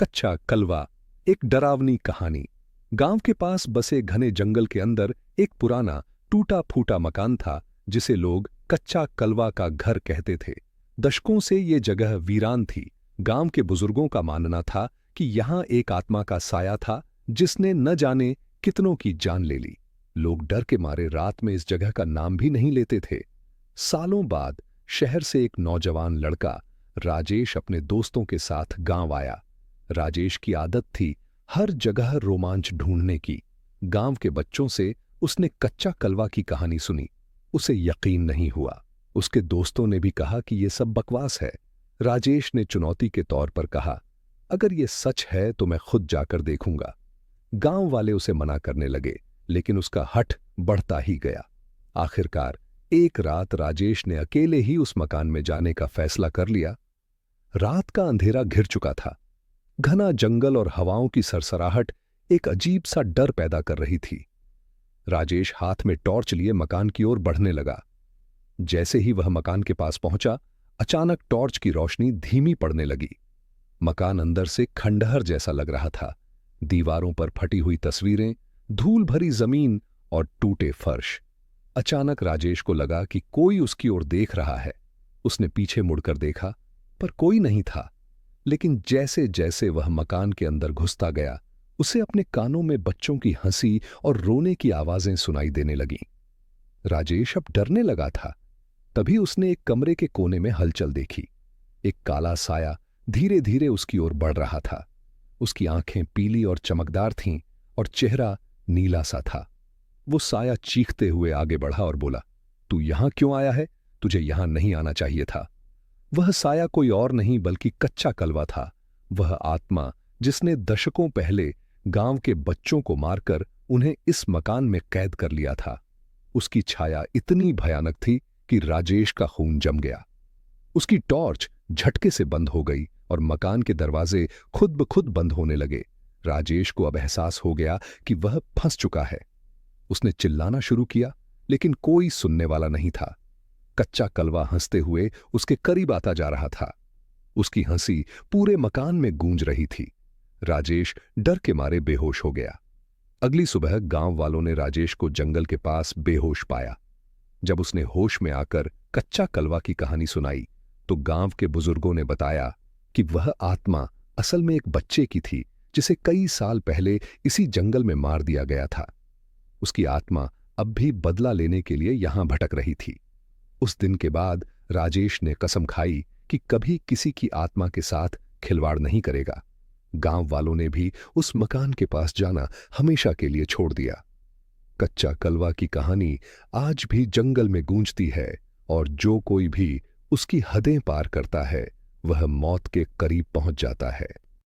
कच्चा कलवा। एक डरावनी कहानी। गांव के पास बसे घने जंगल के अंदर एक पुराना टूटा फूटा मकान था जिसे लोग कच्चा कलवा का घर कहते थे। दशकों से ये जगह वीरान थी। गांव के बुजुर्गों का मानना था कि यहाँ एक आत्मा का साया था जिसने न जाने कितनों की जान ले ली। लोग डर के मारे रात में इस जगह का नाम भी नहीं लेते थे। सालों बाद शहर से एक नौजवान लड़का राजेश अपने दोस्तों के साथ गांव आया। राजेश की आदत थी हर जगह रोमांच ढूंढने की। गांव के बच्चों से उसने कच्चा कलवा की कहानी सुनी। उसे यकीन नहीं हुआ। उसके दोस्तों ने भी कहा कि यह सब बकवास है। राजेश ने चुनौती के तौर पर कहा, अगर यह सच है तो मैं खुद जाकर देखूंगा। गांव वाले उसे मना करने लगे, लेकिन उसका हठ बढ़ता ही गया। आखिरकार एक रात राजेश ने अकेले ही उस मकान में जाने का फैसला कर लिया। रात का अंधेरा घिर चुका था। घना जंगल और हवाओं की सरसराहट एक अजीब सा डर पैदा कर रही थी। राजेश हाथ में टॉर्च लिए मकान की ओर बढ़ने लगा। जैसे ही वह मकान के पास पहुंचा, अचानक टॉर्च की रोशनी धीमी पड़ने लगी। मकान अंदर से खंडहर जैसा लग रहा था। दीवारों पर फटी हुई तस्वीरें, धूल भरी जमीन और टूटे फर्श। अचानक राजेश को लगा कि कोई उसकी ओर देख रहा है। उसने पीछे मुड़कर देखा, पर कोई नहीं था। लेकिन जैसे जैसे वह मकान के अंदर घुसता गया, उसे अपने कानों में बच्चों की हंसी और रोने की आवाजें सुनाई देने लगीं। राजेश अब डरने लगा था। तभी उसने एक कमरे के कोने में हलचल देखी। एक काला साया धीरे धीरे उसकी ओर बढ़ रहा था। उसकी आंखें पीली और चमकदार थीं और चेहरा नीला सा था। वो साया चीखते हुए आगे बढ़ा और बोला, तू यहां क्यों आया है? तुझे यहां नहीं आना चाहिए था। वह साया कोई और नहीं बल्कि कच्चा कलवा था। वह आत्मा जिसने दशकों पहले गांव के बच्चों को मारकर उन्हें इस मकान में कैद कर लिया था। उसकी छाया इतनी भयानक थी कि राजेश का खून जम गया। उसकी टॉर्च झटके से बंद हो गई और मकान के दरवाजे खुद ब खुद बंद होने लगे। राजेश को अब एहसास हो गया कि वह फंस चुका है। उसने चिल्लाना शुरू किया, लेकिन कोई सुनने वाला नहीं था। कच्चा कलवा हंसते हुए उसके करीब आता जा रहा था। उसकी हंसी पूरे मकान में गूंज रही थी। राजेश डर के मारे बेहोश हो गया। अगली सुबह गांव वालों ने राजेश को जंगल के पास बेहोश पाया। जब उसने होश में आकर कच्चा कलवा की कहानी सुनाई, तो गांव के बुजुर्गों ने बताया कि वह आत्मा असल में एक बच्चे की थी जिसे कई साल पहले इसी जंगल में मार दिया गया था। उसकी आत्मा अब भी बदला लेने के लिए यहां भटक रही थी। उस दिन के बाद राजेश ने कसम खाई कि कभी किसी की आत्मा के साथ खिलवाड़ नहीं करेगा। गांव वालों ने भी उस मकान के पास जाना हमेशा के लिए छोड़ दिया। कच्चा कलवा की कहानी आज भी जंगल में गूंजती है, और जो कोई भी उसकी हदें पार करता है, वह मौत के करीब पहुंच जाता है।